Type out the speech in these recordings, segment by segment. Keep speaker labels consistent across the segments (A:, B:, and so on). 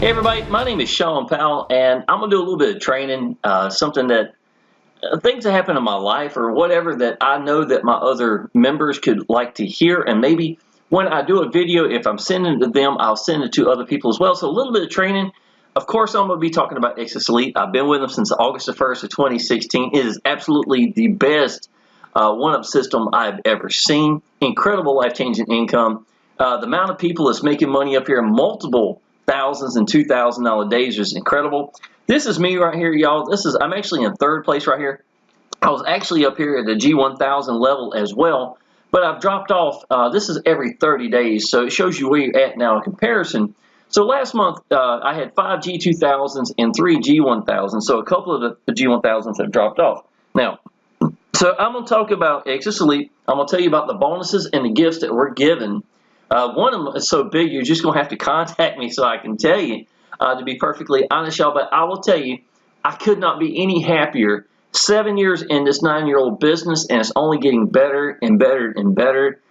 A: Hey everybody, my name is Shawn Powell, and I'm going to do a little bit of training, something that, things that happen in my life or whatever that I know that my other members could like to hear, and maybe when I do a video, if I'm sending it to them, I'll send it to other people as well. So a little bit of training. Of course, I'm going to be talking about Exitus Elite. I've been with them since August the 1st of 2016. It is absolutely the best one-up system I've ever seen. Incredible life-changing income. The amount of people that's making money up here, multiple thousands and $2,000 days is incredible. This is me right here, y'all. I'm actually in third place right here. I was actually up here at the G1000 level as well, but I've dropped off. This is every 30 days, so it shows you where you're at now in comparison. So last month, I had 5 G2000s and 3 G1000s, so a couple of the G1000s have dropped off. Now, so I'm going to talk about Exitus Elite. I'm going to tell you about the bonuses and the gifts that we're given. One of them is so big, you're just going to have to contact me so I can tell you, to be perfectly honest, y'all. But I will tell you, I could not be any happier. 7 years in this 9-year-old business, and it's only getting better and better and better.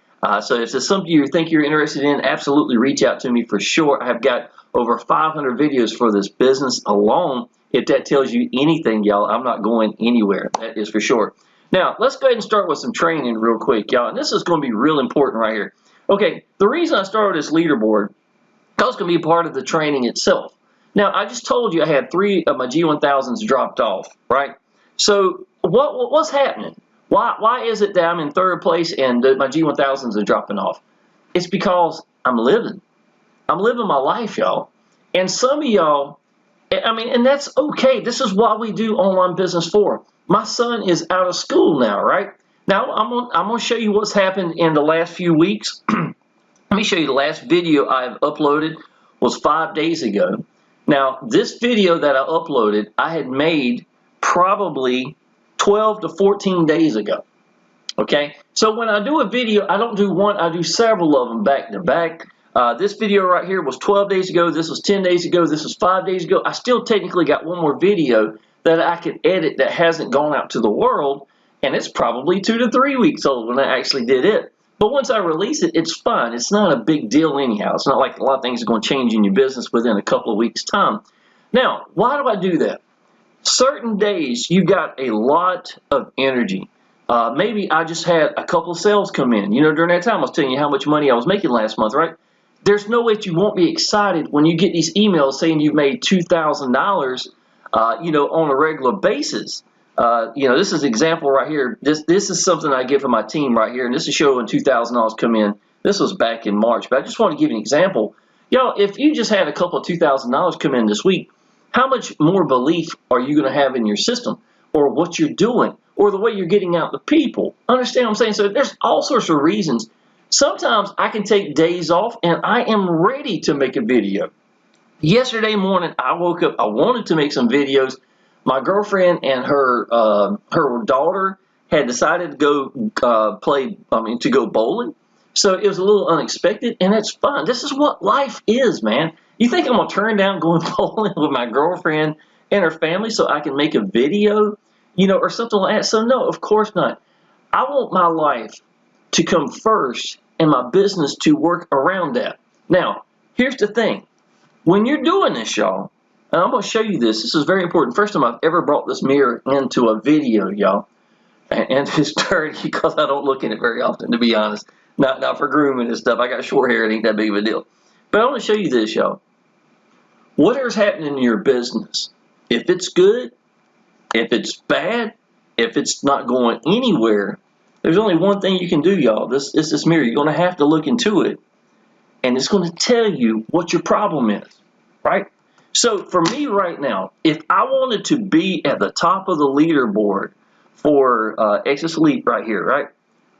A: So if it's something you think you're interested in, absolutely reach out to me for sure. I've got over 500 videos for this business alone. If that tells you anything, y'all, I'm not going anywhere. That is for sure. Now, let's go ahead and start with some training real quick, y'all. And this is going to be real important right here. Okay, the reason I started this leaderboard is going to be a part of the training itself. Now, I just told you I had 3 of my G1000s dropped off, right? So what's happening? Why is it that I'm in third place and my G1000s are dropping off? It's because I'm living. I'm living my life, y'all. And some of y'all, I mean, and that's okay. This is what we do online business for. My son is out of school now, right? Now, I'm going to show you what's happened in the last few weeks. Let me show you the last video I've uploaded was 5 days ago. Now, this video that I uploaded, I had made probably 12 to 14 days ago. Okay? So when I do a video, I don't do one, I do several of them back to back. This video right here was 12 days ago. This was 10 days ago. This was 5 days ago. I still technically got one more video that I could edit that hasn't gone out to the world. And it's probably 2 to 3 weeks old when I actually did it. But once I release it, it's fine. It's not a big deal anyhow. It's not like a lot of things are going to change in your business within a couple of weeks' time. Now, why do I do that? Certain days, you got a lot of energy. Maybe I just had a couple of sales come in. You know, during that time, I was telling you how much money I was making last month, right? There's no way that you won't be excited when you get these emails saying you've made $2,000, you know, on a regular basis. You know, this is an example right here. This is something I give for my team right here, and this is showing $2,000 come in. This was back in March, but I just want to give you an example. Y'all, if you just had a couple of $2,000 come in this week, how much more belief are you going to have in your system or what you're doing or the way you're getting out to people? Understand what I'm saying? So there's all sorts of reasons. Sometimes I can take days off, and I am ready to make a video. Yesterday morning, I woke up. I wanted to make some videos. My girlfriend and her daughter had decided to go to go bowling. So it was a little unexpected, and it's fun. This is what life is, man. You think I'm going to turn down going bowling with my girlfriend and her family so I can make a video, you know, or something like that? So no, of course not. I want my life to come first and my business to work around that. Now, here's the thing. When you're doing this, y'all, and I'm going to show you this. This is very important. First time I've ever brought this mirror into a video, y'all. And it's dirty because I don't look in it very often, to be honest. Not for grooming and stuff. I got short hair. It ain't that big of a deal. But I want to show you this, y'all. Whatever's happening in your business, if it's good, if it's bad, if it's not going anywhere, there's only one thing you can do, y'all. This mirror. You're going to have to look into it. And it's going to tell you what your problem is, right? So for me right now, if I wanted to be at the top of the leaderboard for Exitus Elite right here, right,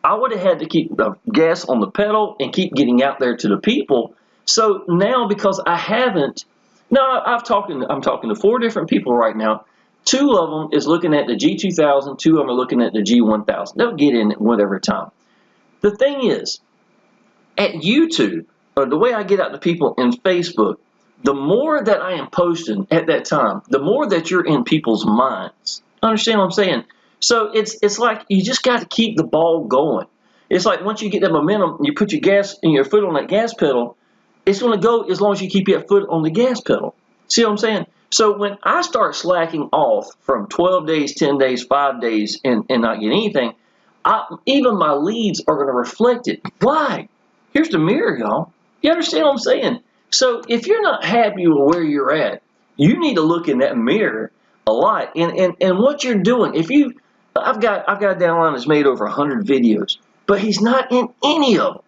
A: I would have had to keep the gas on the pedal and keep getting out there to the people. So now, because I haven't, I'm talking to 4 different people right now. 2 of them is looking at the G2000, 2 of them are looking at the G1000. They'll get in at whatever time. The thing is, at YouTube, or the way I get out to people in Facebook, the more that I am posting at that time, the more that you're in people's minds. Understand what I'm saying? So it's like you just got to keep the ball going. It's like once you get that momentum, you put your foot on that gas pedal, it's going to go as long as you keep your foot on the gas pedal. See what I'm saying? So when I start slacking off from 12 days, 10 days, 5 days, and not getting anything, even my leads are going to reflect it. Why? Here's the mirror, y'all. You understand what I'm saying? So if you're not happy with where you're at, you need to look in that mirror a lot. And what you're doing, I've got a downline that's made over 100 videos, but he's not in any of them.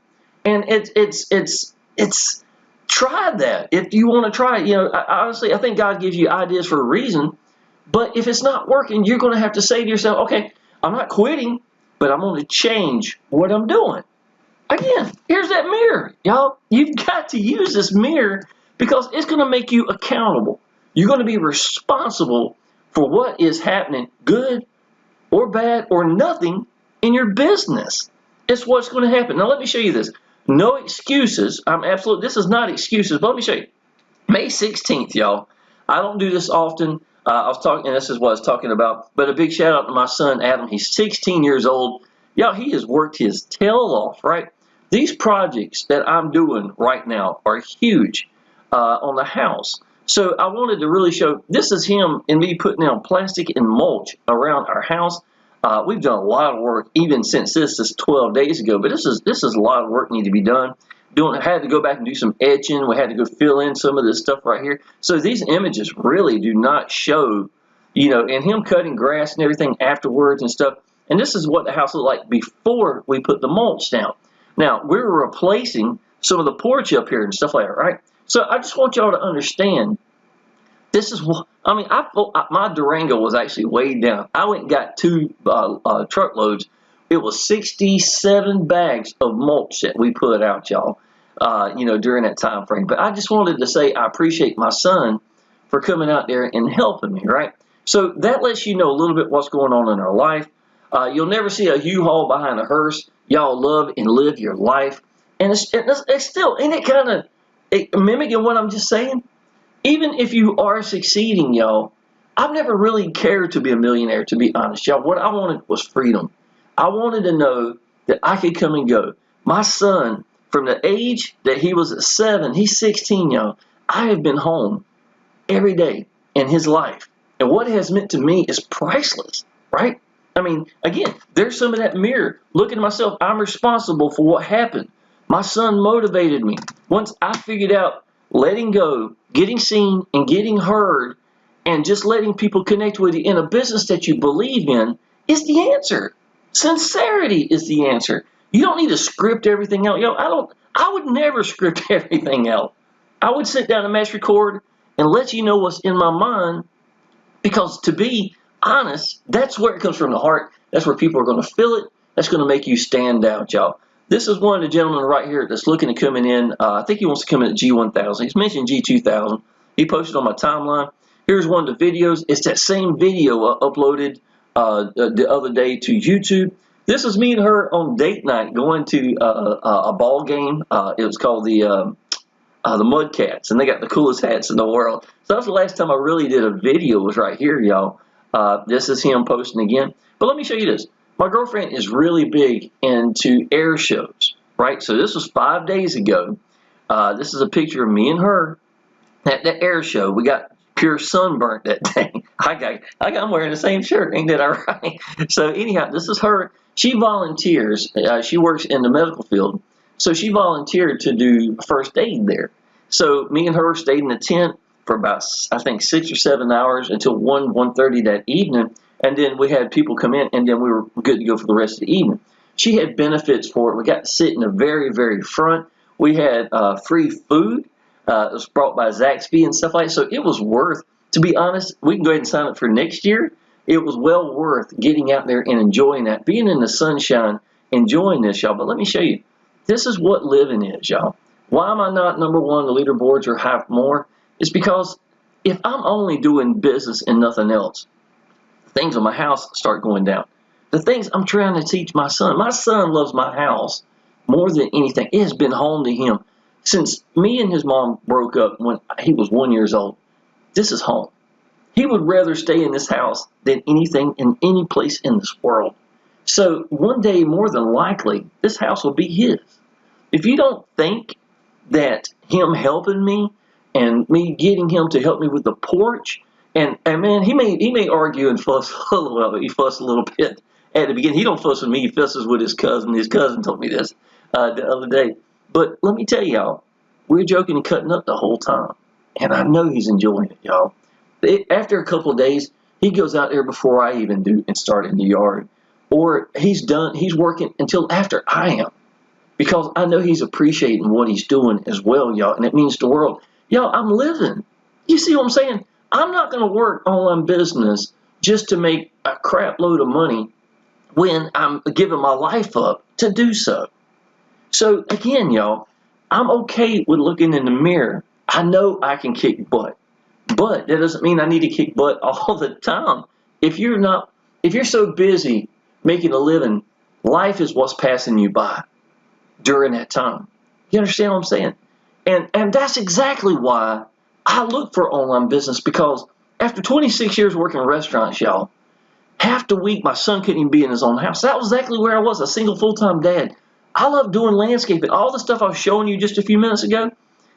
A: And it's try that if you want to try it. Honestly, I think God gives you ideas for a reason. But if it's not working, you're going to have to say to yourself, okay, I'm not quitting, but I'm going to change what I'm doing. Again, here's that mirror, y'all. You've got to use this mirror because it's going to make you accountable. You're going to be responsible for what is happening, good or bad or nothing, in your business. It's what's going to happen. Now, let me show you this. No excuses. This is not excuses, but let me show you. May 16th, y'all. I don't do this often. I was talking, and this is what I was talking about, but a big shout out to my son, Adam. He's 16 years old. Y'all, he has worked his tail off, right? These projects that I'm doing right now are huge on the house. So I wanted to really show, this is him and me putting down plastic and mulch around our house. We've done a lot of work even since this is 12 days ago, but this is a lot of work need to be done. I had to go back and do some etching. We had to go fill in some of this stuff right here. So these images really do not show, and him cutting grass and everything afterwards and stuff. And this is what the house looked like before we put the mulch down. Now, we're replacing some of the porch up here and stuff like that, right? So I just want y'all to understand, this is what, my Durango was actually weighed down. I went and got 2 truckloads. It was 67 bags of mulch that we put out, y'all, during that time frame. But I just wanted to say I appreciate my son for coming out there and helping me, right? So that lets you know a little bit what's going on in our life. You'll never see a U-Haul behind a hearse. Y'all love and live your life. And it's still, ain't it kind of mimicking what I'm just saying? Even if you are succeeding, y'all, I've never really cared to be a millionaire, to be honest, y'all. What I wanted was freedom. I wanted to know that I could come and go. My son, from the age that he was at 7, he's 16, y'all. I have been home every day in his life. And what it has meant to me is priceless, right? Again, there's some of that mirror. Looking at myself, I'm responsible for what happened. My son motivated me. Once I figured out letting go, getting seen, and getting heard, and just letting people connect with you in a business that you believe in is the answer. Sincerity is the answer. You don't need to script everything out. I would never script everything out. I would sit down and mass record and let you know what's in my mind, because to be honest, that's where it comes from, the heart. That's where people are going to feel it. That's going to make you stand out, y'all. This is one of the gentlemen right here that's looking at coming in. I think he wants to come in at G1000. He's mentioned G2000. He posted on my timeline. Here's one of the videos. It's that same video uploaded the other day to YouTube. This is me and her on date night going to a ball game. It was called the Mudcats, and they got the coolest hats in the world. So that's the last time I really did a video, was right here, y'all. This is him posting again. But let me show you this. My girlfriend is really big into air shows, right? So this was 5 days ago. This is a picture of me and her at the air show. We got pure sunburnt that day. I'm wearing the same shirt. Ain't that all right? So anyhow, this is her. She volunteers. She works in the medical field. So she volunteered to do first aid there. So me and her stayed in the tent for about, I think, 6 or 7 hours until 1:30 that evening. And then we had people come in, and then we were good to go for the rest of the evening. She had benefits for it. We got to sit in the very, very front. We had free food. It was brought by Zaxby and stuff like that. So it was worth, to be honest, we can go ahead and sign up for next year. It was well worth getting out there and enjoying that, being in the sunshine, enjoying this, y'all. But let me show you. This is what living is, y'all. Why am I not number one on the leaderboards or half more? It's because if I'm only doing business and nothing else, things in my house start going down. The things I'm trying to teach my son loves my house more than anything. It has been home to him since me and his mom broke up when he was 1 year old. This is home. He would rather stay in this house than anything in any place in this world. So one day, more than likely, this house will be his. If you don't think that him helping me and me getting him to help me with the porch. And man, he may argue and fuss a little. Well, he fussed a little bit at the beginning. He don't fuss with me. He fusses with his cousin. His cousin told me this the other day. But let me tell y'all, we're joking and cutting up the whole time, and I know he's enjoying it, y'all. After a couple of days, he goes out there before I even do and start in the yard, or he's done. He's working until after I am, because I know he's appreciating what he's doing as well, y'all, and it means the world. Y'all, I'm living. You see what I'm saying? I'm not going to work online business just to make a crap load of money when I'm giving my life up to do so. So again, y'all, I'm okay with looking in the mirror. I know I can kick butt, but that doesn't mean I need to kick butt all the time. If you're so busy making a living, life is what's passing you by during that time. You understand what I'm saying? And that's exactly why I look for online business, because after 26 years working in restaurants, y'all, half the week my son couldn't even be in his own house. That was exactly where I was, a single full-time dad. I love doing landscaping. All the stuff I was showing you just a few minutes ago,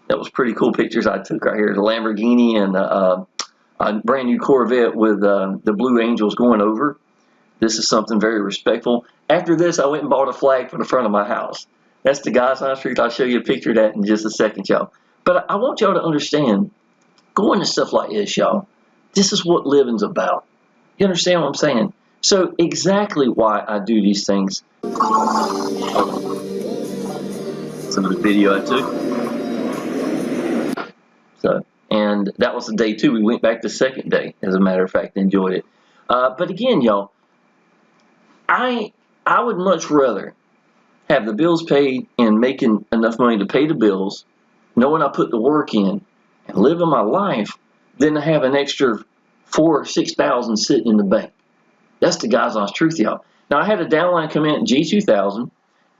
A: that was pretty cool pictures I took right here. The Lamborghini and a brand new Corvette with the Blue Angels going over. This is something very respectful. After this, I went and bought a flag for the front of my house. That's the Guys on the Street. I'll show you a picture of that in just a second, y'all. But I want y'all to understand, going to stuff like this, y'all, this is what living's about. You understand what I'm saying? So exactly why I do these things. Some of the video I took. So, and that was the day 2. We went back the second day, as a matter of fact, enjoyed it. But again, y'all, I would much rather have the bills paid and making enough money to pay the bills, knowing I put the work in and living my life, than to have an extra $4,000 or $6,000 sitting in the bank. That's the God's honest truth, y'all. Now, I had a downline come in at G2000,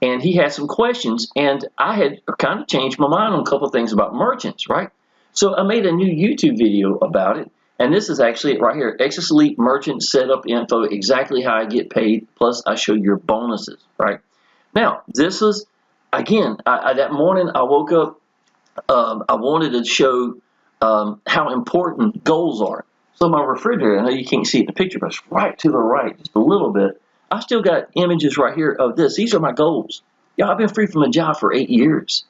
A: and he had some questions, and I had kind of changed my mind on a couple of things about merchants, right? So I made a new YouTube video about it, and this is actually right here, Exitus Elite Merchant Setup Info, exactly how I get paid, plus I show your bonuses, right? Now, this is, again, that morning I woke up, I wanted to show how important goals are. So my refrigerator, I know you can't see it in the picture, but it's right to the right, just a little bit. I still got images right here of this. These are my goals. Yeah, I've been free from a job for 8 years.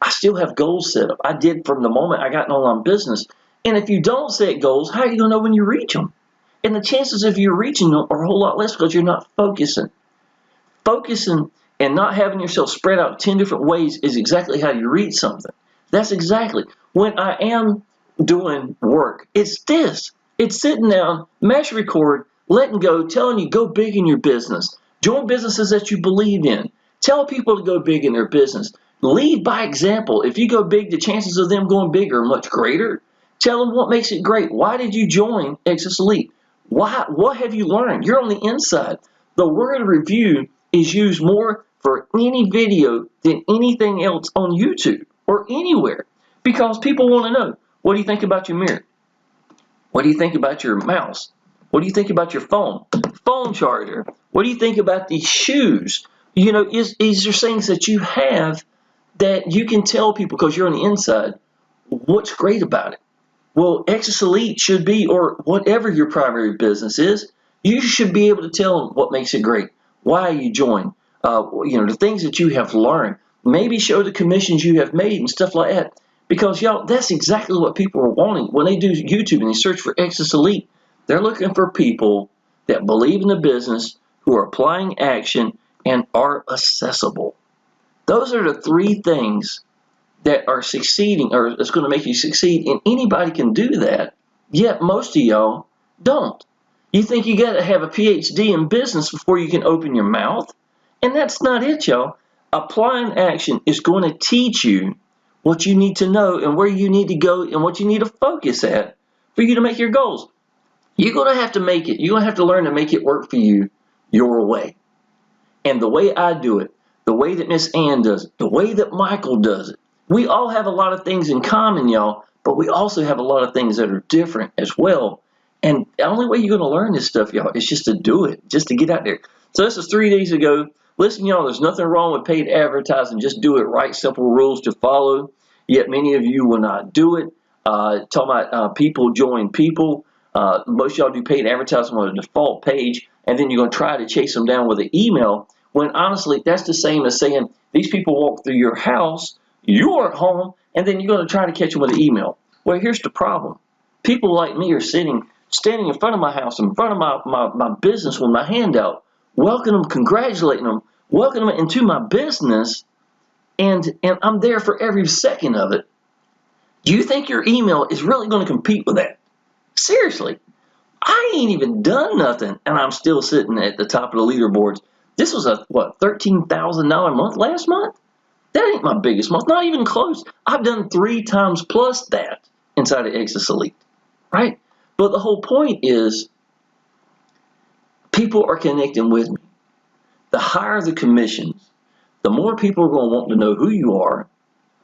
A: I still have goals set up. I did from the moment I got in online business. And if you don't set goals, how are you going to know when you reach them? And the chances of you reaching them are a whole lot less because you're not focusing. Focusing and not having yourself spread out 10 different ways is exactly how you reach something. That's exactly. When I am doing work, it's this. It's sitting down, mash record, letting go, telling you go big in your business. Join businesses that you believe in. Tell people to go big in their business. Lead by example. If you go big, the chances of them going big are much greater. Tell them what makes it great. Why did you join Exitus Elite? What have you learned? You're on the inside. The word review is used more for any video than anything else on YouTube or anywhere, because people want to know, what do you think about your mirror? What do you think about your mouse? What do you think about your phone charger? What do you think about these shoes? You know, these are things that you have that you can tell people, because you're on the inside, what's great about it. Well, Exitus Elite should be, or whatever your primary business is, you should be able to tell them what makes it great, why you join, the things that you have learned. Maybe show the commissions you have made and stuff like that. Because, y'all, that's exactly what people are wanting. When they do YouTube and they search for Exitus Elite, they're looking for people that believe in the business, who are applying action, and are accessible. Those are the 3 things that are succeeding, or it's going to make you succeed, and anybody can do that, yet most of y'all don't. You think you got to have a PhD in business before you can open your mouth, and that's not it, y'all. Applying action is going to teach you what you need to know and where you need to go and what you need to focus at for you to make your goals. You're going to have to make it. You're going to have to learn to make it work for you your way. And the way I do it, the way that Miss Ann does it, the way that Michael does it, we all have a lot of things in common, y'all, but we also have a lot of things that are different as well. And the only way you're going to learn this stuff, y'all, is just to do it, just to get out there. So this is 3 days ago. Listen, y'all, there's nothing wrong with paid advertising. Just do it right, simple rules to follow. Yet many of you will not do it. talking about people join people. Most of y'all do paid advertising on a default page, and then you're going to try to chase them down with an email, when honestly, that's the same as saying these people walk through your house, you're at home, and then you're going to try to catch them with an email. Well, here's the problem. People like me are standing in front of my house, in front of my business with my hand out, welcoming them, congratulating them, welcoming them into my business, and I'm there for every second of it. Do you think your email is really going to compete with that? Seriously, I ain't even done nothing, and I'm still sitting at the top of the leaderboards. This was a, what, $13,000 month last month? That ain't my biggest month, not even close. I've done 3 times plus that inside of Exitus Elite, right? But the whole point is people are connecting with me. The higher the commissions, the more people are going to want to know who you are,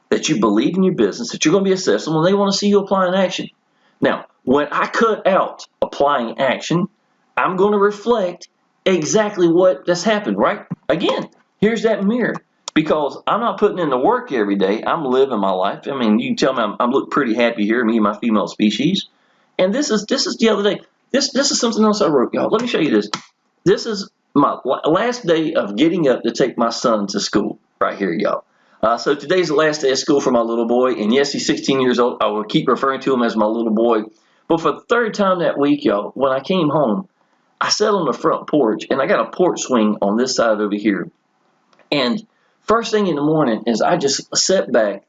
A: that you believe in your business, that you're going to be accessible, and they want to see you applying action. Now, when I cut out applying action, I'm going to reflect exactly what has happened, right? Again, here's that mirror. Because I'm not putting in the work every day. I'm living my life. I mean, you can tell me I look pretty happy here, me and my female species. And this is the other day. This is something else I wrote, y'all. Let me show you this. This is my last day of getting up to take my son to school right here, y'all. So today's the last day of school for my little boy. And yes, he's 16 years old. I will keep referring to him as my little boy. But for the 3rd time that week, y'all, when I came home, I sat on the front porch, and I got a porch swing on this side over here. And first thing in the morning is I just sat back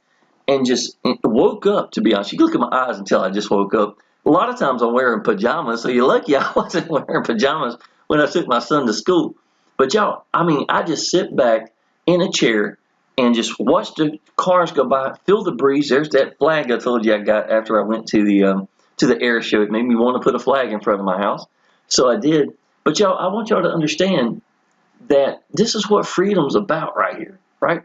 A: and just woke up, to be honest. You can look at my eyes and tell I just woke up. A lot of times I'm wearing pajamas, so you're lucky I wasn't wearing pajamas when I took my son to school. But y'all, I mean, I just sit back in a chair and just watch the cars go by, feel the breeze. There's that flag I told you I got after I went to the air show. It made me want to put a flag in front of my house. So I did. But y'all, I want y'all to understand that this is what freedom's about right here, right?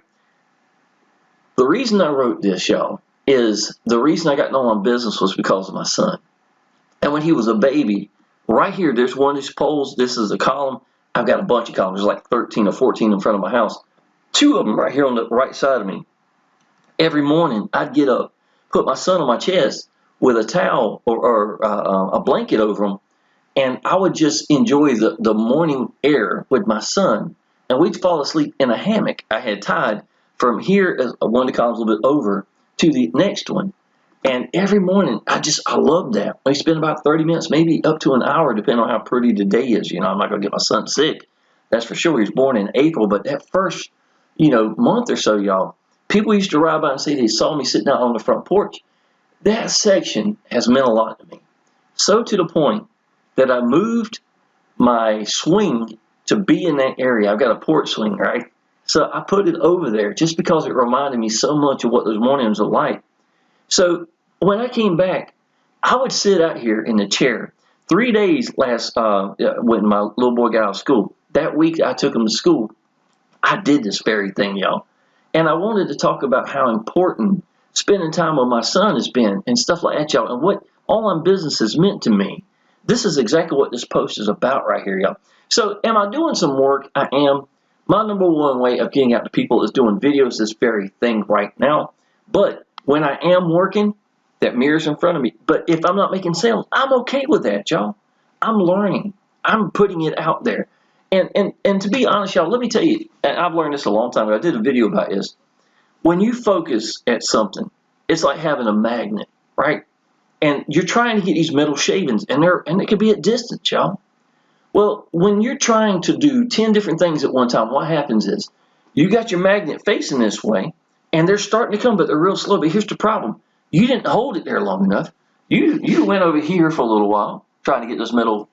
A: The reason I wrote this, y'all, is the reason I got known on business was because of my son. And when he was a baby, right here, there's one of these poles. This is a column. I've got a bunch of columns. There's like 13 or 14 in front of my house. 2 of them right here on the right side of me. Every morning, I'd get up, put my son on my chest with a towel or a blanket over him, and I would just enjoy the morning air with my son. And we'd fall asleep in a hammock I had tied from here, as one of the columns a little bit over, to the next one. And every morning, I loved that. We spent about 30 minutes, maybe up to an hour, depending on how pretty the day is. You know, I'm not going to get my son sick. That's for sure. He was born in April. But that first, month or so, y'all, people used to ride by and say they saw me sitting out on the front porch. That section has meant a lot to me. So to the point that I moved my swing to be in that area. I've got a porch swing, right? So I put it over there just because it reminded me so much of what those mornings are like. So when I came back, I would sit out here in the chair. 3 days when my little boy got out of school. That week I took him to school. I did this very thing, y'all. And I wanted to talk about how important spending time with my son has been and stuff like that, y'all, and what online business has meant to me. This is exactly what this post is about right here, y'all. So am I doing some work? I am. My number one way of getting out to people is doing videos, this very thing right now. But when I am working, that mirror's in front of me. But if I'm not making sales, I'm okay with that, y'all. I'm learning. I'm putting it out there. And to be honest, y'all, let me tell you, and I've learned this a long time ago. I did a video about this. When you focus at something, it's like having a magnet, right? And you're trying to get these metal shavings, and it could be at distance, y'all. Well, when you're trying to do 10 different things at one time, what happens is you got your magnet facing this way, and they're starting to come, but they're real slow. But here's the problem. You didn't hold it there long enough. You went over here for a little while trying to get those metal,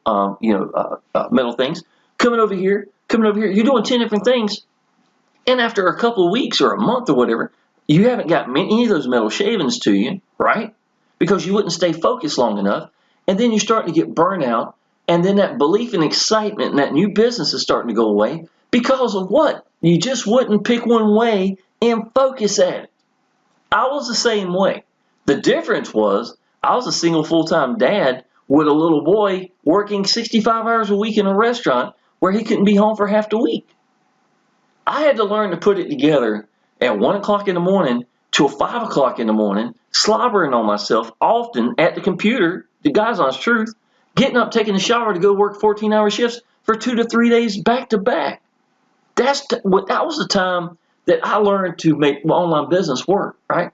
A: metal things. Coming over here. You're doing 10 different things. And after a couple of weeks or a month or whatever, you haven't got any of those metal shavings to you, right? Because you wouldn't stay focused long enough. And then you're starting to get burnout. And then that belief and excitement in that new business is starting to go away. Because of what? You just wouldn't pick one way and focus at it. I was the same way. The difference was I was a single full-time dad with a little boy working 65 hours a week in a restaurant where he couldn't be home for half the week. I had to learn to put it together at 1 o'clock in the morning till 5 o'clock in the morning, slobbering on myself, often at the computer, the God's honest truth, getting up, taking a shower to go work 14-hour shifts for 2 to 3 days back to back. That was the time that I learned to make my online business work, right?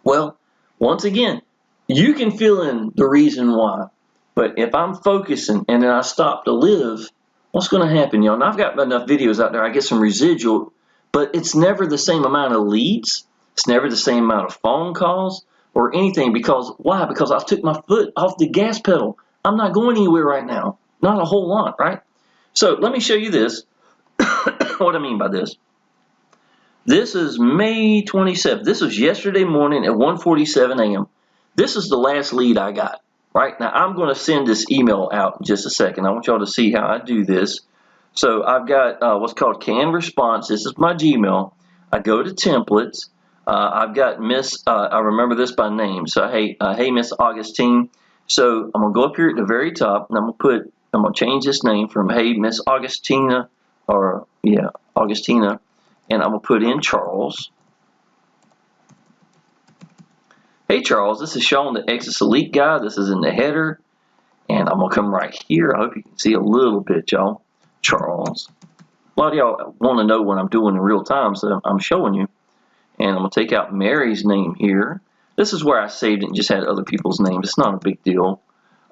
A: Well, once again, you can fill in the reason why. But if I'm focusing and then I stop to live, what's going to happen, y'all? And I've got enough videos out there. I get some residual, but it's never the same amount of leads. It's never the same amount of phone calls or anything. Because why? Because I took my foot off the gas pedal. I'm not going anywhere right now. Not a whole lot, right? So let me show you this. What I mean by this. This is May 27th. This was yesterday morning at 1:47 a.m. This is the last lead I got. Right now, I'm going to send this email out in just a second. I want y'all to see how I do this. So I've got what's called canned response. This is my Gmail. I go to templates. I've got Miss. I remember this by name. So hey Miss Augustine. So I'm gonna go up here at the very top, and I'm gonna change this name from Hey Miss Augustina, or yeah Augustina, and I'm gonna put in Charles. Hey Charles, this is Shawn, the Exitus Elite guy. This is in the header. And I'm going to come right here. I hope you can see a little bit, y'all. Charles. A lot of y'all want to know what I'm doing in real time, so I'm showing you. And I'm going to take out Mary's name here. This is where I saved it and just had other people's names. It's not a big deal.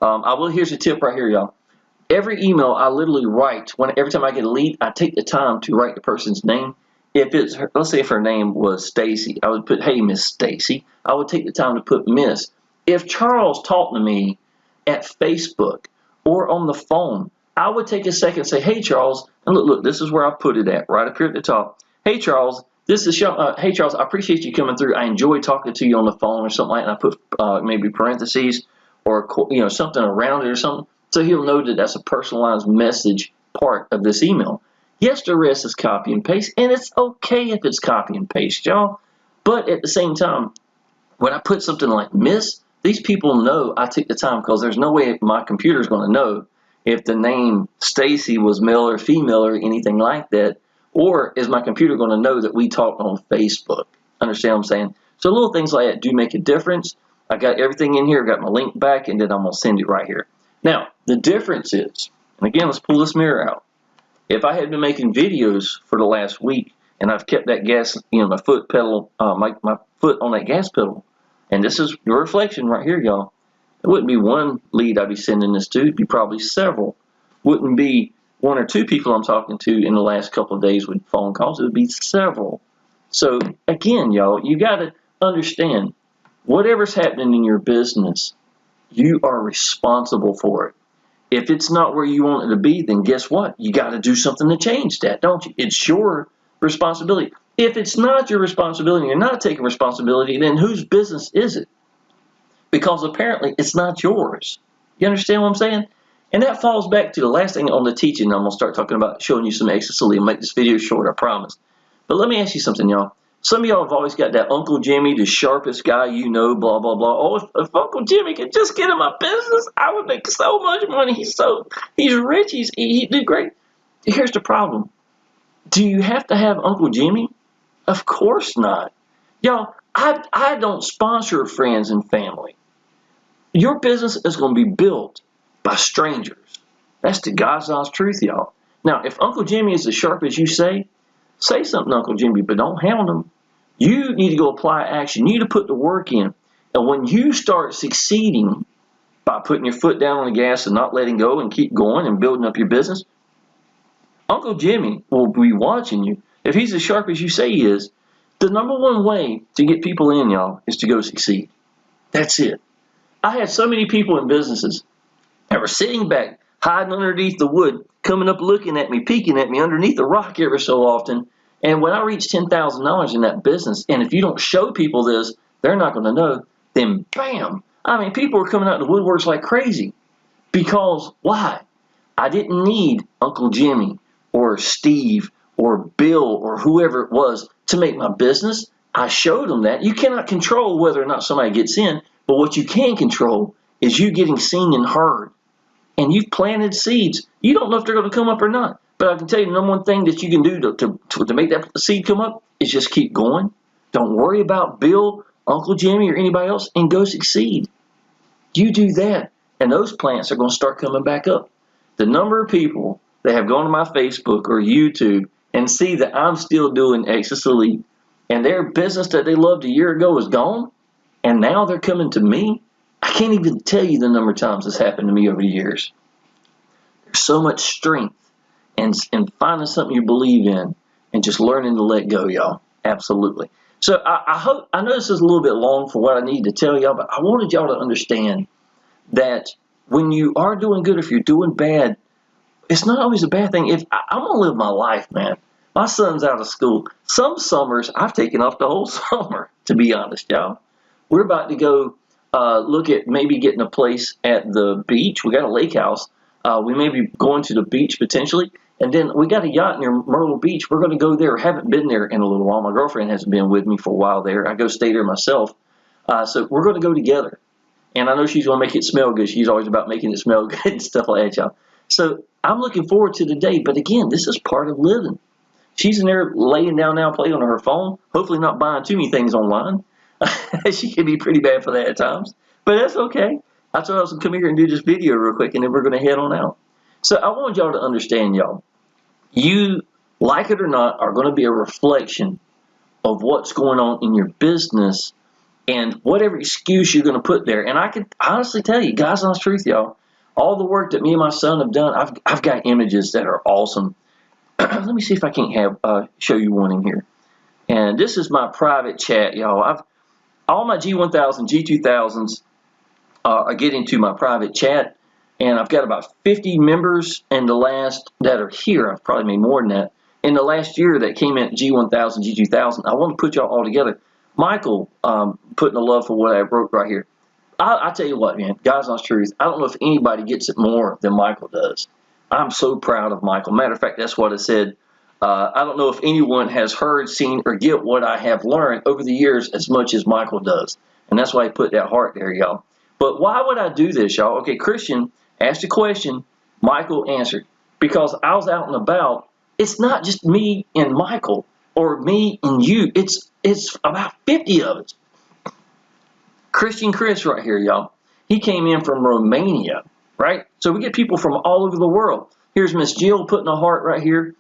A: Here's a tip right here, y'all. Every email I literally write, every time I get a lead, I take the time to write the person's name. If it's, let's say if her name was Stacy, I would put, hey, Miss Stacy. I would take the time to put Miss. If Charles talked to me at Facebook or on the phone, I would take a second and say, hey, Charles, and look, this is where I put it at, right up here at the top. Hey, Charles, this is Shawn. Hey, Charles, I appreciate you coming through. I enjoy talking to you on the phone or something like that. And I put maybe parentheses or something around it or something, so he'll know that that's a personalized message part of this email. Yes, the rest is copy and paste, and it's okay if it's copy and paste, y'all. But at the same time, when I put something like Miss, these people know I took the time, because there's no way my computer's going to know if the name Stacy was male or female or anything like that, or is my computer going to know that we talked on Facebook? Understand what I'm saying? So little things like that do make a difference. I got everything in here, got my link back, and then I'm going to send it right here. Now, the difference is, and again, let's pull this mirror out. If I had been making videos for the last week and I've kept that gas, my foot pedal, my foot on that gas pedal, and this is your reflection right here, y'all. It wouldn't be one lead I'd be sending this to. It'd be probably several. Wouldn't be one or two people I'm talking to in the last couple of days with phone calls. It would be several. So again, y'all, you got to understand, whatever's happening in your business, you are responsible for it. If it's not where you want it to be, then guess what? You got to do something to change that, don't you? It's your responsibility. If it's not your responsibility, you're not taking responsibility, then whose business is it? Because apparently it's not yours. You understand what I'm saying? And that falls back to the last thing on the teaching. I'm going to start talking about showing you some Exitus Elite. I'll make this video short, I promise. But let me ask you something, y'all. Some of y'all have always got that Uncle Jimmy, the sharpest guy you know, blah, blah, blah. Oh, if Uncle Jimmy could just get in my business, I would make so much money. He's rich. He did great. Here's the problem. Do you have to have Uncle Jimmy? Of course not. Y'all, I don't sponsor friends and family. Your business is going to be built by strangers. That's the God's honest truth, y'all. Now, if Uncle Jimmy is as sharp as you say something, Uncle Jimmy, but don't hound him. You need to go apply action. You need to put the work in. And when you start succeeding by putting your foot down on the gas and not letting go and keep going and building up your business, Uncle Jimmy will be watching you. If he's as sharp as you say he is, the number one way to get people in, y'all, is to go succeed. That's it. I had so many people in businesses that were sitting back, hiding underneath the wood, coming up looking at me, peeking at me underneath the rock every so often. And when I reach $10,000 in that business, and if you don't show people this, they're not going to know, then bam. I mean, people were coming out of the woodworks like crazy. Because why? I didn't need Uncle Jimmy or Steve or Bill or whoever it was to make my business. I showed them that. You cannot control whether or not somebody gets in, but what you can control is you getting seen and heard. And you've planted seeds. You don't know if they're going to come up or not. But I can tell you the number one thing that you can do to make that seed come up is just keep going. Don't worry about Bill, Uncle Jimmy, or anybody else, and go succeed. You do that, and those plants are going to start coming back up. The number of people that have gone to my Facebook or YouTube and see that I'm still doing Exitus Elite, and their business that they loved a year ago is gone, and now they're coming to me. I can't even tell you the number of times this happened to me over the years. There's so much strength and finding something you believe in and just learning to let go, y'all. Absolutely. So I know this is a little bit long for what I need to tell y'all, but I wanted y'all to understand that when you are doing good, if you're doing bad, it's not always a bad thing. I'm going to live my life, man. My son's out of school. Some summers, I've taken off the whole summer, to be honest, y'all. We're about to go look at maybe getting a place at the beach. We got a lake house. We may be going to the beach potentially. And then we got a yacht near Myrtle Beach. We're going to go there. Haven't been there in a little while. My girlfriend hasn't been with me for a while there. I go stay there myself. So we're going to go together. And I know she's going to make it smell good. She's always about making it smell good and stuff like that, y'all. So I'm looking forward to the day. But again, this is part of living. She's in there laying down now playing on her phone, hopefully not buying too many things online. She can be pretty bad for that at times. But that's okay. I thought I was going to come here and do this video real quick, and then we're going to head on out. So I want y'all to understand, y'all. You, like it or not, are going to be a reflection of what's going on in your business and whatever excuse you're going to put there. And I can honestly tell you, God's honest truth, y'all, all the work that me and my son have done, I've got images that are awesome. Let me see if I can't show you one in here. And this is my private chat, y'all. All my G1000, G2000s are getting to my private chat. And I've got about 50 members in the last that are here. I've probably made more than that. In the last year that came in G1000, G2000, I want to put y'all all together. Michael putting the love for what I wrote right here. I tell you what, man, God's honest truth. I don't know if anybody gets it more than Michael does. I'm so proud of Michael. Matter of fact, that's what I said. I don't know if anyone has heard, seen, or get what I have learned over the years as much as Michael does. And that's why I put that heart there, y'all. But why would I do this, y'all? Okay, Christian asked a question. Michael answered. Because I was out and about. It's not just me and Michael or me and you. It's about 50 of us. Christian Chris right here, y'all. He came in from Romania, right? So we get people from all over the world. Here's Miss Jill putting a heart right here.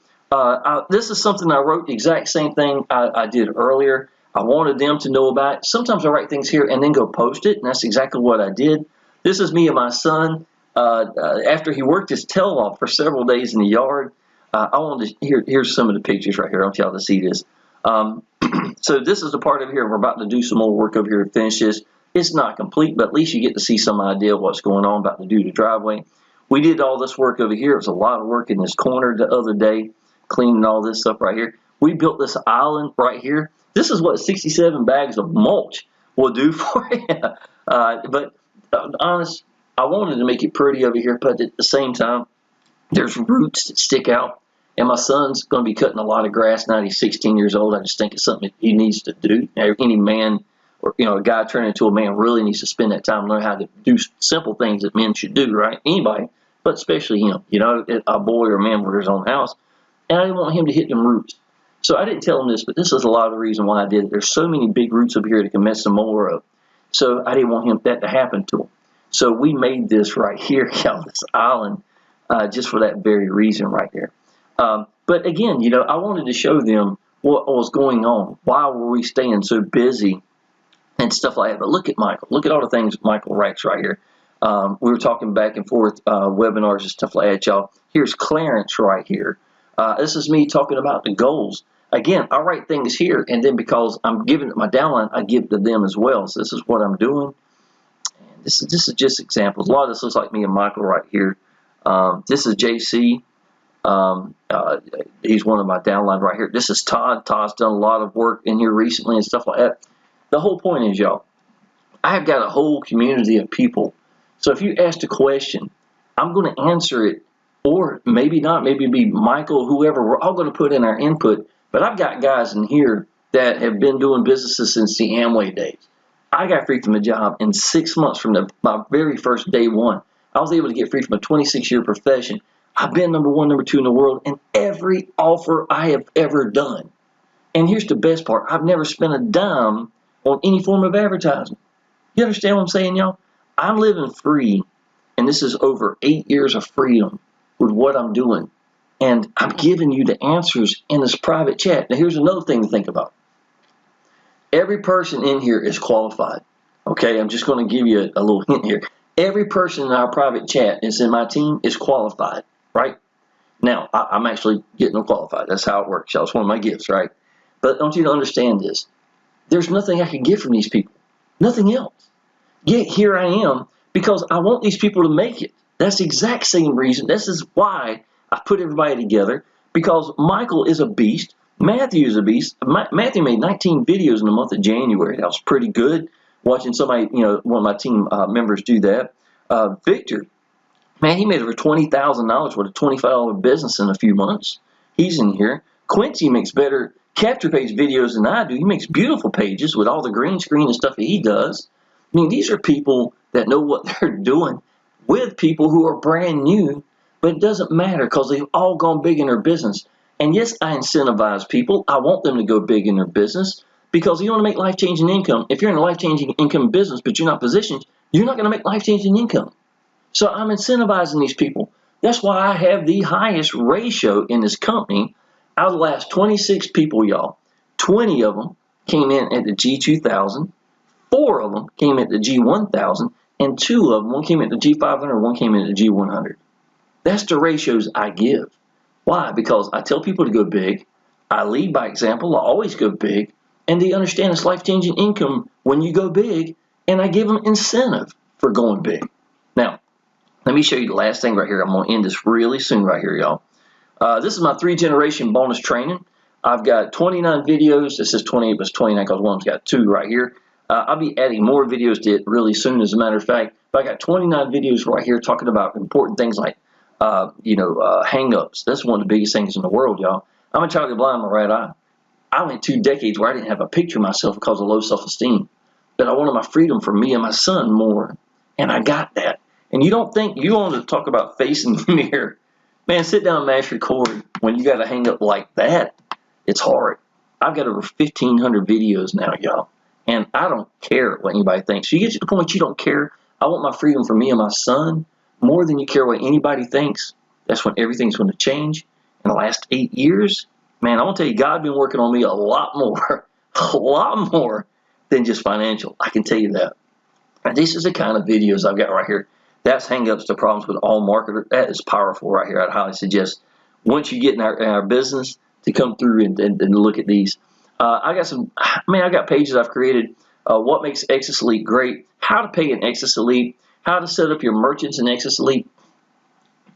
A: This is something I wrote the exact same thing I did earlier. I wanted them to know about it. Sometimes I write things here and then go post it, and that's exactly what I did. This is me and my son after he worked his tail off for several days in the yard. I wanted to here's some of the pictures right here. I want y'all to see this. So this is the part of here. We're about to do some more work over here to finish this. It's not complete, but at least you get to see some idea of what's going on, about to do the driveway. We did all this work over here. It was a lot of work in this corner the other day, cleaning all this stuff right here. We built this island right here. This is what 67 bags of mulch will do for you. But honest, I wanted to make it pretty over here, but at the same time, there's roots that stick out. And my son's going to be cutting a lot of grass now. He's 16 years old. I just think it's something he needs to do. Any man or a guy turning into a man really needs to spend that time and learn how to do simple things that men should do, right? Anybody, but especially him. A boy or a man with his own house. And I didn't want him to hit them roots. So I didn't tell him this, but this is a lot of the reason why I did it. There's so many big roots up here that can mess some more up. So I didn't want that to happen to him. So we made this right here, y'all, this island, just for that very reason right there. But again, I wanted to show them what was going on. Why were we staying so busy and stuff like that? But look at Michael. Look at all the things Michael writes right here. We were talking back and forth webinars and stuff like that, y'all. Here's Clarence right here. This is me talking about the goals. Again, I write things here, and then because I'm giving it my downline, I give it to them as well. So this is what I'm doing. And this is just examples. A lot of this looks like me and Michael right here. This is JC. He's one of my downline right here. This is Todd. Todd's done a lot of work in here recently and stuff like that. The whole point is, y'all, I've got a whole community of people. So if you ask a question, I'm going to answer it, or maybe not. Maybe it'd be Michael, whoever. We're all going to put in our input. But I've got guys in here that have been doing businesses since the Amway days. I got free from a job in 6 months from my very first day one. I was able to get free from a 26-year profession. I've been number one, number two in the world in every offer I have ever done. And here's the best part. I've never spent a dime on any form of advertising. You understand what I'm saying, y'all? I'm living free, and this is over 8 years of freedom with what I'm doing. And I'm giving you the answers in this private chat. Now, here's another thing to think about. Every person in here is qualified. Okay, I'm just going to give you a little hint here. Every person in our private chat is in my team is qualified, right? Now, I'm actually getting them qualified. That's how it works, y'all. It's one of my gifts, right? But I want you to understand this. There's nothing I can get from these people. Nothing else. Yet here I am because I want these people to make it. That's the exact same reason. This is why I put everybody together, because Michael is a beast. Matthew is a beast. Matthew made 19 videos in the month of January. That was pretty good. Watching somebody, one of my team members do that. Victor, man, he made over $20,000 with a $25 business in a few months. He's in here. Quincy makes better capture page videos than I do. He makes beautiful pages with all the green screen and stuff that he does. I mean, these are people that know what they're doing with people who are brand new, but it doesn't matter because they've all gone big in their business. And yes, I incentivize people. I want them to go big in their business because you want to make life-changing income. If you're in a life-changing income business, but you're not positioned, you're not going to make life-changing income. So I'm incentivizing these people. That's why I have the highest ratio in this company. Out of the last 26 people, y'all, 20 of them came in at the G2000, 4 of them came at the G1000, and 2 of them, one came at the G500, one came at the G100. That's the ratios I give. Why? Because I tell people to go big. I lead by example. I always go big. And they understand it's life-changing income when you go big, and I give them incentive for going big. Now, let me show you the last thing right here. I'm going to end this really soon right here, y'all. This is my 3-generation bonus training. I've got 29 videos. This is 28, but it's 29 because one's got 2 right here. I'll be adding more videos to it really soon, as a matter of fact. But I got 29 videos right here talking about important things like, hang-ups. That's one of the biggest things in the world, y'all. I'm entirely blind in my right eye. I went 2 decades where I didn't have a picture of myself because of low self-esteem. But I wanted my freedom for me and my son more. And I got that. And you don't think you want to talk about facing the mirror. Man, sit down and mash record when you got a hang up like that. It's hard. I've got over 1,500 videos now, y'all. And I don't care what anybody thinks. You get to the point you don't care. I want my freedom for me and my son more than you care what anybody thinks. That's when everything's going to change. In the last 8 years, man, I want to tell you, God's been working on me a lot more than just financial. I can tell you that. And this is the kind of videos I've got right here. That's hang-ups to problems with all marketers. That is powerful right here. I'd highly suggest once you get in our business to come through and look at these. I got pages I've created. What makes Exitus Elite great? How to pay an Exitus Elite? How to set up your merchants in Exitus Elite?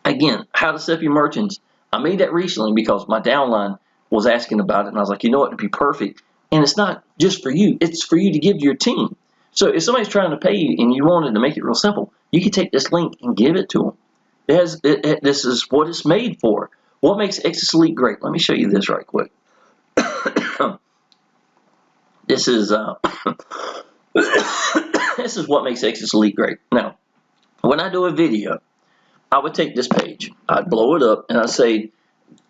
A: Again, how to set up your merchants. I made that recently because my downline was asking about it, and I was like, you know what, it'd be perfect. And it's not just for you. It's for you to give to your team. So if somebody's trying to pay you and you wanted to make it real simple, you can take this link and give it to them. This is what it's made for. What makes Exitus Elite great? Let me show you this right quick. This is this is what makes Exitus Elite great. Now, when I do a video, I would take this page, I'd blow it up, and I'd say,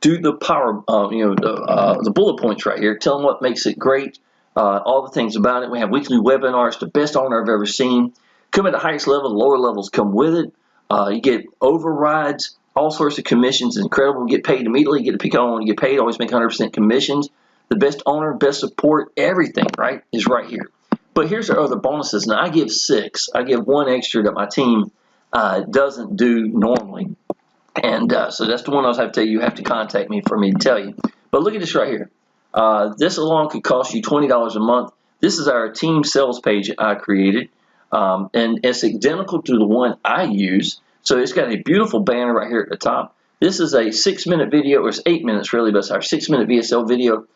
A: do the power, the bullet points right here. Tell them what makes it great, all the things about it. We have weekly webinars, the best owner I've ever seen. Come at the highest level, the lower levels come with it. You get overrides, all sorts of commissions. It's incredible. You get paid immediately. You get to pick on when you get paid. Always make 100% commissions. The best owner, best support, everything, right, is right here. But here's our other bonuses. Now, I give 6. I give 1 extra that my team doesn't do normally. And so that's the one I was have to tell you. You have to contact me for me to tell you. But look at this right here. This alone could cost you $20 a month. This is our team sales page I created. And it's identical to the one I use. So it's got a beautiful banner right here at the top. This is a 6-minute video, or it's 8 minutes really, but it's our 6-minute VSL video.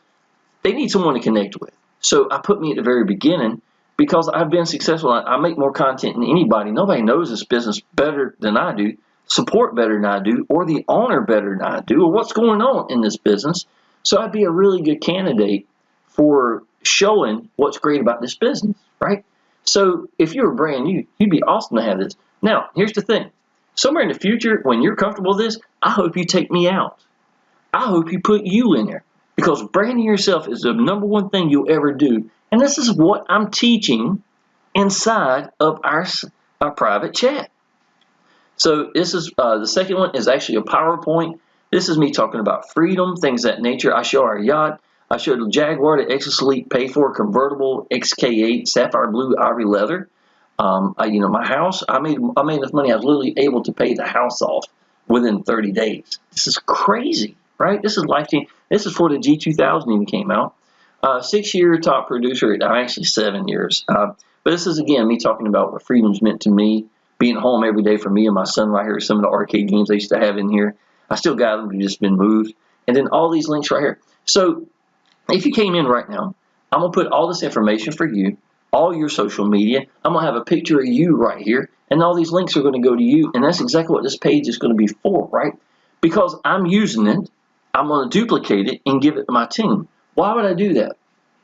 A: They need someone to connect with. So I put me at the very beginning because I've been successful. I make more content than anybody. Nobody knows this business better than I do, support better than I do, or the owner better than I do, or what's going on in this business. So I'd be a really good candidate for showing what's great about this business, right? So if you were brand new, you'd be awesome to have this. Now, here's the thing. Somewhere in the future, when you're comfortable with this, I hope you take me out. I hope you put you in there. because branding yourself is the number one thing you'll ever do. And this is what I'm teaching inside of our private chat. So this is the second one is actually a PowerPoint. This is me talking about freedom, things of that nature. I show our yacht. I showed the Jaguar, the Exitus Elite, paid for convertible XK8 sapphire blue ivory leather. My house. I made enough money. I was literally able to pay the house off within 30 days. This is crazy, right? This is life-changing. This is before the G2000 even came out. 6-year top producer. Actually 7 years. But this is again me talking about what freedom's meant to me. Being home every day for me and my son right here. Some of the arcade games I used to have in here. I still got them. They've just been moved. And then all these links right here. So if you came in right now, I'm going to put all this information for you, all your social media. I'm going to have a picture of you right here, and all these links are going to go to you, and that's exactly what this page is going to be for, right? Because I'm using it, I'm going to duplicate it and give it to my team. Why would I do that?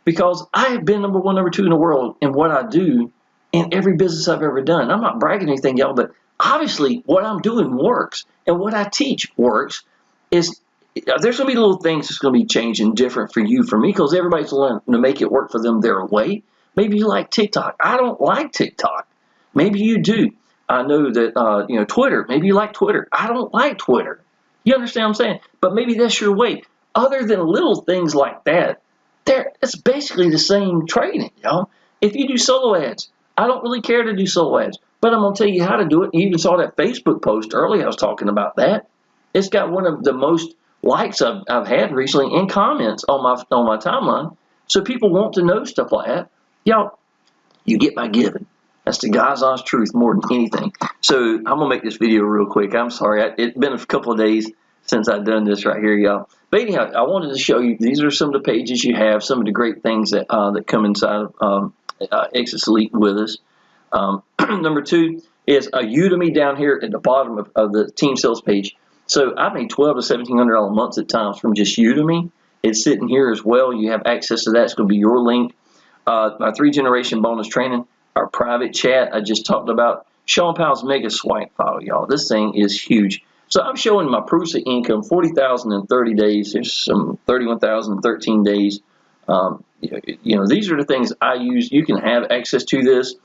A: Because I have been number 1, number 2 in the world in what I do in every business I've ever done. I'm not bragging or anything, y'all, but obviously what I'm doing works, and what I teach works. Is there's going to be little things that's going to be changing different for you, for me, because everybody's learning to make it work for them their way. Maybe you like TikTok. I don't like TikTok. Maybe you do. I know that, Twitter. Maybe you like Twitter. I don't like Twitter. You understand what I'm saying? But maybe that's your way. Other than little things like that, it's basically the same training, y'all. If you do solo ads, I don't really care to do solo ads, but I'm going to tell you how to do it. You even saw that Facebook post earlier. I was talking about that. It's got one of the most likes I've had recently and comments on my timeline. So people want to know stuff like that. Y'all, you get by giving. That's the God's honest truth more than anything. So I'm going to make this video real quick. I'm sorry. It's been a couple of days since I've done this right here, y'all. But anyhow, I wanted to show you, these are some of the pages you have, some of the great things that come inside of Exitus Elite with us. Number 2 is a Udemy down here at the bottom of the team sales page. So I made $1,200 to $1,700 a month at times from just Udemy. It's sitting here as well. You have access to that. It's going to be your link. My 3-generation bonus training, our private chat I just talked about. Shawn Powell's mega swipe file, y'all. This thing is huge. So I'm showing my proofs of income, 40,000 in 30 days. There's some 31,000 in 13 days. These are the things I use. You can have access to this.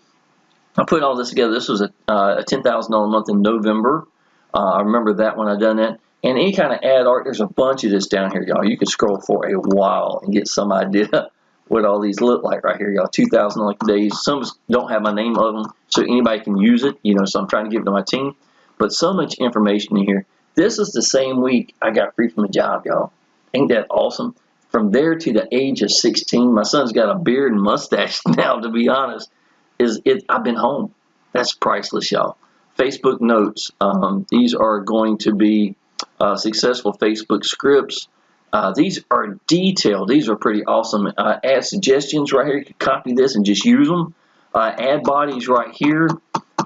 A: I put all this together. This was a $10,000 a month in November. I remember that when I done that. And any kind of ad art, there's a bunch of this down here, y'all. You can scroll for a while and get some idea what all these look like right here, y'all. 2,000 days. Some don't have my name on them, so anybody can use it. So I'm trying to give it to my team. But so much information in here. This is the same week I got free from a job, y'all. Ain't that awesome? From there to the age of 16, my son's got a beard and mustache now, to be honest. I've been home. That's priceless, y'all. Facebook notes. These are going to be successful Facebook scripts. These are detailed. These are pretty awesome. Ad suggestions right here. You can copy this and just use them. Ad bodies right here.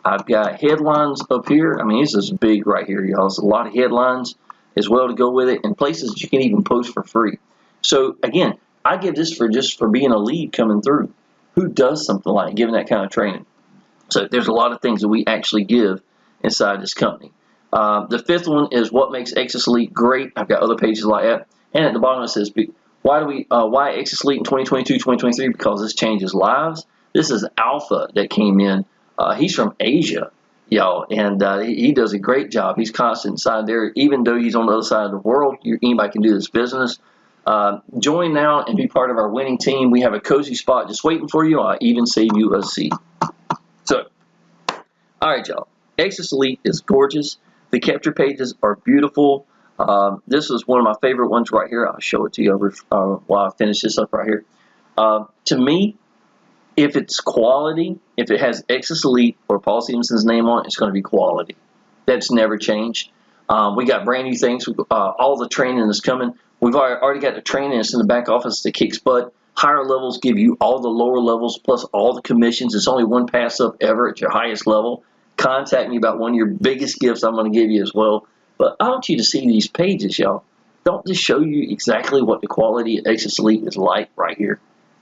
A: I've got headlines up here. I mean, this is big right here, y'all. It's a lot of headlines as well to go with it, and places that you can even post for free. So again, I give this just for being a lead coming through. Who does something like giving that kind of training? So there's a lot of things that we actually give inside this company. The 5th one is what makes Exitus Elite great. I've got other pages like that. And at the bottom it says, why Exitus Elite in 2022, 2023? Because this changes lives. This is Alpha that came in. He's from Asia, y'all, and he does a great job. He's constant inside there. Even though he's on the other side of the world, anybody can do this business. Join now and be part of our winning team. We have a cozy spot just waiting for you. I'll even save you a seat. So, all right, y'all. Exitus Elite is gorgeous. The capture pages are beautiful. This is one of my favorite ones right here. I'll show it to you while I finish this up right here. To me, if it's quality, if it has Exitus Elite or Paul Stevenson's name on it, it's going to be quality. That's never changed. We got brand new things. All the training is coming. We've already got the training that's in the back office that kicks butt. Higher levels give you all the lower levels plus all the commissions. It's only one pass up ever at your highest level. Contact me about one of your biggest gifts I'm going to give you as well. But I want you to see these pages, y'all. Don't just show you exactly what the quality of Exitus Elite is like right here.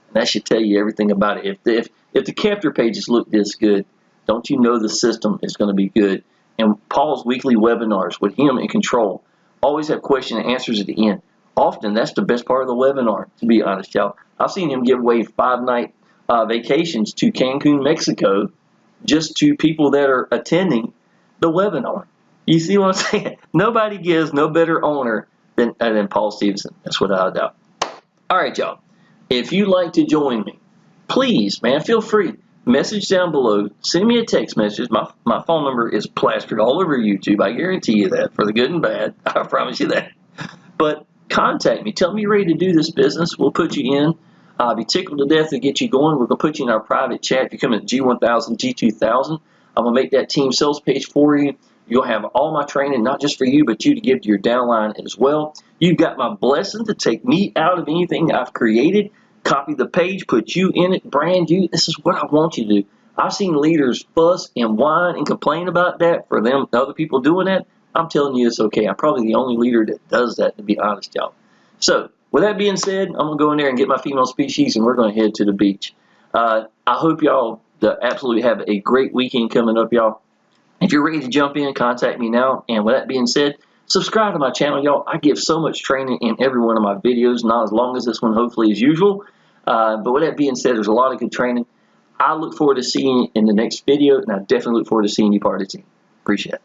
A: And that should tell you everything about it. If the capture pages look this good, don't you know the system is going to be good? And Paul's weekly webinars with him in control always have question and answers at the end. often that's the best part of the webinar, to be honest, y'all. I've seen him give away 5-night vacations to Cancun, Mexico, just to people that are attending the webinar. You see what I'm saying? Nobody gives no better honor than Paul Stevenson. That's without a doubt. All right, y'all. If you'd like to join me, please, man, feel free. Message down below. Send me a text message. My phone number is plastered all over YouTube. I guarantee you that, for the good and bad. I promise you that. But contact me. Tell me you're ready to do this business. We'll put you in. I'll be tickled to death to get you going. We're going to put you in our private chat. If you come at G1000, G2000, I'm going to make that team sales page for you. You'll have all my training, not just for you, but you to give to your downline as well. You've got my blessing to take me out of anything I've created, copy the page, put you in it, brand you. This is what I want you to do. I've seen leaders fuss and whine and complain about that for them, other people doing that. I'm telling you it's okay. I'm probably the only leader that does that, to be honest, y'all. So, with that being said, I'm going to go in there and get my female species, and we're going to head to the beach. I hope y'all absolutely have a great weekend coming up, y'all. If you're ready to jump in, contact me now. And with that being said, subscribe to my channel, y'all. I give so much training in every one of my videos, not as long as this one, hopefully, as usual. But with that being said, there's a lot of good training. I look forward to seeing you in the next video, and I definitely look forward to seeing you part of the team. Appreciate it.